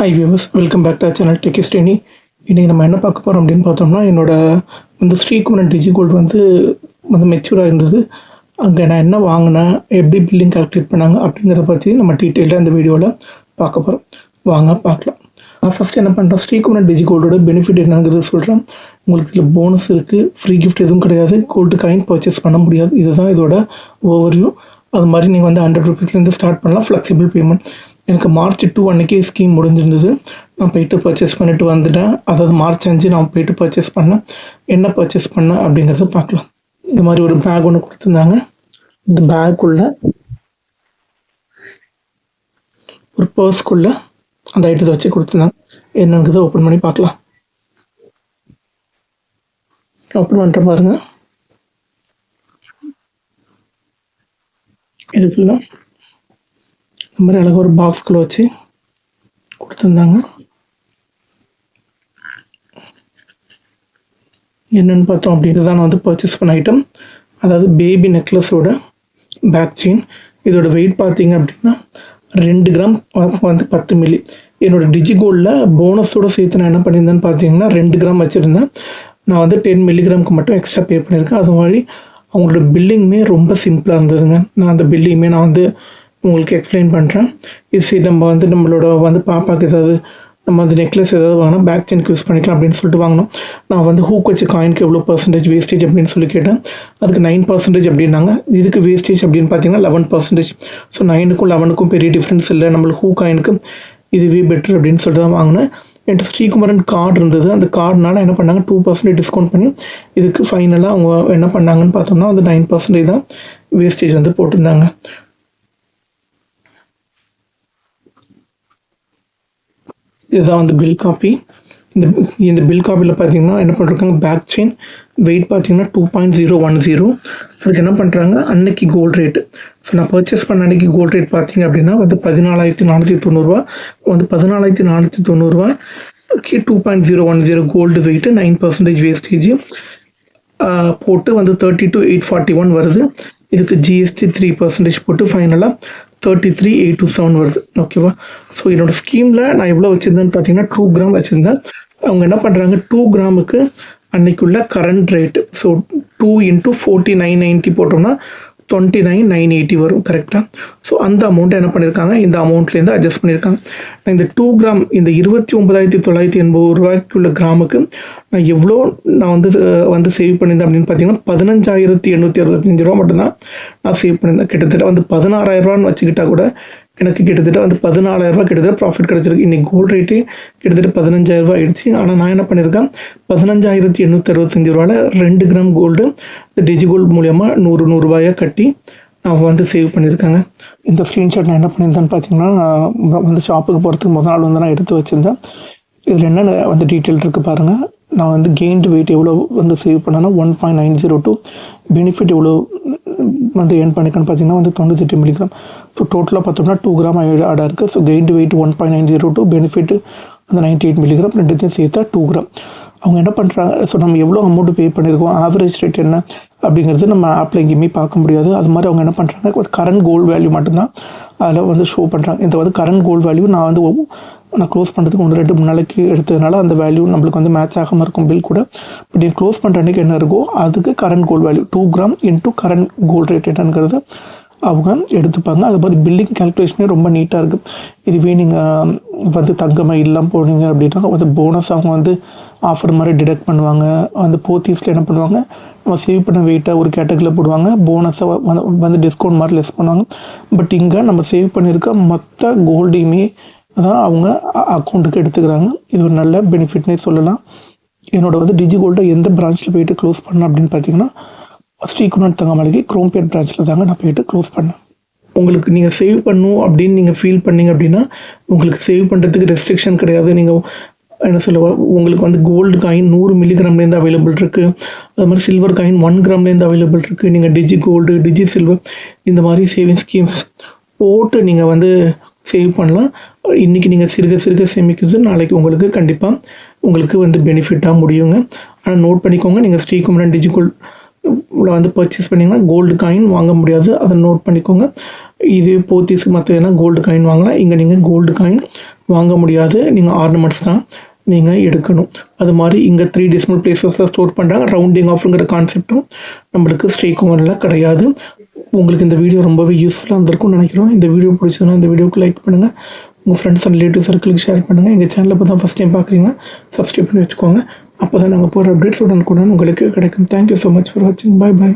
Hi viewers, welcome back to channel டெக்கிஸ்டேனி. இன்றைக்கி நம்ம என்ன பார்க்க போகிறோம் அப்படின்னு பார்த்தோம்னா, என்னோட ஸ்ரீகுமரன் டிஜிகோல்டு வந்து மெச்சூராக இருந்தது. அங்கே நான் என்ன வாங்கினேன், எப்படி பில்லிங் கால்குலேட் பண்ணாங்க அப்படிங்கிறத பற்றி நம்ம டீட்டெயிலாக இந்த வீடியோவில் பார்க்க போகிறோம். வாங்க பார்க்கலாம். நான் ஃபஸ்ட்டு என்ன பண்ணுறேன், ஸ்ரீகுமரன் டிஜிகோல்டோட பெனிஃபிட் என்னங்கிறது சொல்கிறேன். உங்களுக்கு இதில் போனஸ் இருக்குது, ஃப்ரீ கிஃப்ட் எதுவும் கிடையாது, கோல்டு காயின் பர்ச்சேஸ் பண்ண முடியாது. இதுதான் இதோட ஓவர்வியூ. அது மாதிரி நீங்கள் வந்து 100 ரூபீஸ்லேருந்து ஸ்டார்ட் பண்ணலாம். Flexible payment. எனக்கு மார்ச் 2 அன்றைக்கி ஸ்கீம் முடிஞ்சிருந்தது. நான் போய்ட்டு பர்ச்சேஸ் பண்ணிவிட்டு வந்துட்டேன். அதாவது மார்ச் 5 நான் போய்ட்டு பர்ச்சேஸ் பண்ணேன். என்ன பர்ச்சேஸ் பண்ணேன் அப்படிங்கிறத பார்க்கலாம். இந்த மாதிரி ஒரு பேக் ஒன்று கொடுத்துருந்தாங்க. இந்த பேக்குள்ளே ஒரு பர்ஸ்க்குள்ளே அந்த ஐட்டத்தை வச்சு கொடுத்துருந்தாங்க. என்னங்கிறத ஓப்பன் பண்ணி பார்க்கலாம். ஓப்பன் பண்ணுற பாருங்கள். இதுக்குள்ள இந்த மாதிரி அழகாக ஒரு பாக்ஸ்குள்ளே வச்சு கொடுத்துருந்தாங்க. என்னென்னு பார்த்தோம் அப்படின்றது தான் நான் வந்து பர்ச்சேஸ் பண்ண ஐட்டம். அதாவது பேபி நெக்லஸோட பேக் செயின். இதோட வெயிட் பார்த்தீங்க அப்படின்னா 2 கிராம் வந்து 10 மில்லி. என்னோடய டிஜிகோல்டில் போனஸோடு சேர்த்து நான் என்ன பண்ணியிருந்தேன்னு பார்த்தீங்கன்னா 2 கிராம் வச்சுருந்தேன். நான் வந்து 10 மில்லிகிராமுக்கு மட்டும் எக்ஸ்ட்ரா பே பண்ணியிருக்கேன். அது மாதிரி அவங்களோட பில்லிங்குமே ரொம்ப சிம்பிளாக இருந்ததுங்க. நான் அந்த பில்லிங்குமே நான் வந்து உங்களுக்கு எக்ஸ்பிளைன் பண்ணுறேன். இது சரி, நம்ம வந்து நம்மளோட வந்து பாப்பாவுக்கு ஏதாவது நம்ம வந்து நெக்லஸ் ஏதாவது வாங்கினா பேக் செயினுக்கு யூஸ் பண்ணிக்கலாம் அப்படின்னு சொல்லிட்டு வாங்கினோம். நான் வந்து ஹூக் வச்சு காயினுக்கு எவ்வளோ பர்சன்டேஜ் வேஸ்டேஜ் அப்படின்னு சொல்லி கேட்டேன். அதுக்கு 9% அப்படின்னாங்க. இதுக்கு வேஸ்டேஜ் அப்படின்னு பார்த்தீங்கன்னா 11%. ஸோ 9க்கும் 11க்கும் பெரிய டிஃப்ரென்ஸ் இல்லை. நம்மளுக்கு ஹூ காயினுக்கு இதுவே பெட்ரு அப்படின்னு சொல்லிட்டு தான் வாங்கினேன். என்கிட்ட ஸ்ரீகுமரன் கார்டு இருந்தது. அந்த கார்டுனால என்ன பண்ணாங்க, 2% டிஸ்கவுண்ட் பண்ணி இதுக்கு ஃபைனலாக அவங்க என்ன பண்ணாங்கன்னு பார்த்தோம்னா வந்து 9% தான் வேஸ்டேஜ் வந்து போட்டிருந்தாங்க. இதுதான் வந்து பில் காப்பி. இந்த பில் காப்பியில் பார்த்தீங்கன்னா என்ன பண்ணிருக்காங்க, பேக் செயின் வெயிட் பார்த்தீங்கன்னா 2.010. அதுக்கு என்ன பண்ணுறாங்க, அன்னைக்கு கோல்டு ரேட்டு. ஸோ நான் பர்ச்சேஸ் பண்ண அன்றைக்கி கோல்டு ரேட் பார்த்தீங்க அப்படின்னா வந்து 14,490 வந்து 14,490 2.010 கோல்டு வெயிட்டு 9% வேஸ்டேஜ் போட்டு வந்து 32,841 வருது. இதுக்கு ஜிஎஸ்டி 3% போட்டு ஃபைனலாக 33,827 வருது. ஓகேவா? ஸோ என்னோடய ஸ்கீமில் நான் எவ்வளோ வச்சுருந்தேன்னு பார்த்தீங்கன்னா 2 கிராம் வச்சுருந்தேன். அவங்க என்ன பண்ணுறாங்க, 2 கிராமுக்கு அன்றைக்குள்ள கரண்ட் ரேட்டு. ஸோ 2 × 49,990 போட்டோம்னா 29,980 வரும். கரெக்டாக? ஸோ அந்த அமௌண்ட்டை என்ன பண்ணியிருக்காங்க, இந்த அமௌண்ட்லேருந்து அட்ஜஸ்ட் பண்ணியிருக்காங்க. நான் இந்த 2 கிராம் இந்த 29,980 ரூபாய்க்குள்ள கிராமுக்கு நான் எவ்வளோ நான் வந்து சேவ் பண்ணியிருந்தேன் அப்படின்னு பார்த்தீங்கன்னா 15,865 ரூபா மட்டும்தான் நான் சேவ் பண்ணியிருந்தேன். கிட்டத்தட்ட வந்து 16,000 வச்சுக்கிட்டா கூட எனக்கு கிட்டத்தட்ட வந்து 14,000 கிட்டத்தட்ட ப்ராஃபிட் கிடச்சிருக்கு. இன்றைக்கி கோல்டு ரேட்டே கிட்டத்தட்ட 15,000 ஆகிடுச்சு. ஆனால் நான் என்ன பண்ணியிருக்கேன், 15,865 2 கிராம் கோல்டு இந்த டிஜிகோல்டு மூலயமா 100 ரூபாயாக கட்டி நான் வந்து சேவ் பண்ணியிருக்காங்க. இந்த ஸ்க்ரீன்ஷாட் நான் என்ன பண்ணியிருந்தேன்னு பார்த்தீங்கன்னா, வந்து ஷாப்புக்கு போகிறதுக்கு முதல் நாள் வந்து நான் எடுத்து வச்சுருந்தேன். இதில் என்னென்ன வந்து டீட்டெயில் இருக்குது பாருங்கள். நான் வந்து கெயின்டு வெயிட் எவ்வளோ வந்து சேவ் பண்ணேன்னா 1.902, பெனிஃபிட் எவ்வளோ வந்து ஏர்ன் பண்ணிக்கன்னு பார்த்தீங்கன்னா வந்து 98 மில்லிகிராம். ஸோ டோட்டலாக பார்த்தோம்னா 2 கிராம் ஆடாக இருக்குது. ஸோ கெயின்டு வெயிட் 1.902, பெனிஃபிட் அந்த 98 மில்லிகிராம், ரெண்டுத்தையும் சேர்த்தா 2 கிராம். அவங்க என்ன பண்ணுறாங்க, ஸோ நம்ம எவ்வளோ அமௌண்ட்டு பே பண்ணியிருக்கோம், ஆவரேஜ் ரேட் என்ன அப்படிங்கிறது நம்ம ஆப்பில் எங்கேயுமே பார்க்க முடியாது. அது மாதிரி அவங்க என்ன பண்ணுறாங்க, கரண்ட் கோல்டு வேல்யூ மட்டும்தான் அதில் வந்து ஷோ பண்ணுறாங்க. இந்த வந்து கரண்ட் கோல்டு வேல்யூ நான் க்ளோஸ் பண்ணுறதுக்கு 1-2 நாளைக்கு எடுத்ததுனால அந்த வேல்யூ நம்மளுக்கு வந்து மேட்ச் ஆகாமல் இருக்கும் பில் கூட. பட் நீங்கள் க்ளோஸ் பண்ணுற அன்றைக்கி என்ன இருக்கோ அதுக்கு current gold value 2 gram into current gold rate என்னங்கிறது அவங்க எடுத்துப்பாங்க. அது மாதிரி பில்லிங் கேல்குலேஷனே ரொம்ப நீட்டாக இருக்குது. இதுவே நீங்கள் வந்து தங்கமாக இல்லாமல் போனீங்க அப்படின்னா வந்து போனஸ் அவங்க வந்து ஆஃபர் மாதிரி டிடெக்ட் பண்ணுவாங்க. அந்த போத்தீஸில் என்ன பண்ணுவாங்க, நம்ம சேவ் பண்ண வெயிட்டாக ஒரு கேட்டகரியில் போடுவாங்க, போனஸை வந்து டிஸ்கவுண்ட் மாதிரி லெஸ் பண்ணுவாங்க. பட் இங்கே நம்ம சேவ் பண்ணியிருக்க மொத்த கோல்டையுமே தான் அவங்க அக்கௌண்ட்டுக்கு எடுத்துக்கிறாங்க. இது ஒரு நல்ல பெனிஃபிட்னே சொல்லலாம். என்னோட வந்து டிஜிகோல்டை எந்த பிரான்ச்சில் போய்ட்டு க்ளோஸ் பண்ணேன் அப்படின்னு பார்த்தீங்கன்னா, ஸ்ரீகுமரன் தங்கமலைக்கு குரோம்பேட் பிரான்ச்சில் தாங்க நான் போய்ட்டு க்ளோஸ் பண்ணேன். உங்களுக்கு நீங்கள் சேவ் பண்ணணும் அப்படின்னு நீங்கள் ஃபீல் பண்ணீங்க அப்படின்னா உங்களுக்கு சேவ் பண்ணுறதுக்கு ரெஸ்ட்ரிக்ஷன் கிடையாது. நீங்கள் என்ன சொல்லுவா, உங்களுக்கு வந்து கோல்டு காயின் 100 மில்லிகிராம்லேருந்து அவைலபிள் இருக்குது. அது மாதிரி சில்வர் காயின் 1 கிராம்லேருந்து அவைலபிள் இருக்குது. நீங்கள் டிஜி கோல்டு, டிஜி சில்வர் இந்த மாதிரி சேவிங் ஸ்கீம்ஸ் போட்டு நீங்கள் வந்து சேவ் பண்ணலாம். இன்றைக்கி நீங்கள் சிறுக சேமிக்கிறது நாளைக்கு உங்களுக்கு கண்டிப்பாக உங்களுக்கு வந்து பெனிஃபிட்டாக முடியுங்க. ஆனால் நோட் பண்ணிக்கோங்க, நீங்கள் ஸ்ரீகுமரன் டிஜிகோல்டு வந்து பர்ச்சேஸ் பண்ணிங்கன்னா கோல்டு காயின் வாங்க முடியாது. அதை நோட் பண்ணிக்கோங்க. இதே போத்தீஸ் மற்ற கோல்டு காயின் வாங்கலாம். இங்கே நீங்கள் கோல்டு காயின் வாங்க முடியாது. நீங்கள் ஆர்னமெண்ட்ஸ் தான் நீங்கள் எடுக்கணும். அது மாதிரி இங்கே 3 டெசிமல் பிளேஸஸில் ஸ்டோர் பண்ணுறாங்க. ரவுண்டிங் ஆஃப்ங்கிற கான்செப்டும் நம்மளுக்கு ஸ்ரீகுமாரில் கிடையாது. உங்களுக்கு இந்த வீடியோ ரொம்பவே யூஸ்ஃபுல்லாக இருந்திருக்கும்னு நினைக்கிறோம். இந்த வீடியோ பிடிச்சதுன்னா இந்த வீடியோக்கு லைக் பண்ணுங்கள். உங்கள் ஃப்ரெண்ட்ஸ் அண்ட் ரிலேட்டிவ் சர்க்கிளுக்கு ஷேர் பண்ணுங்கள். எங்கள் சேனலை இப்போ தான் ஃபஸ்ட் டைம் பார்க்குறீங்கன்னா சப்ஸ்கிரைப் பண்ணி வச்சுக்கோங்க. அப்போ தான் நாங்கள் போகிற அப்டேட்ஸ் உடனுக்குடன் உங்களுக்கு கிடைக்கும். தேங்க்யூ ஸோ மச் ஃபார் வாட்சிங். பாய் பாய்.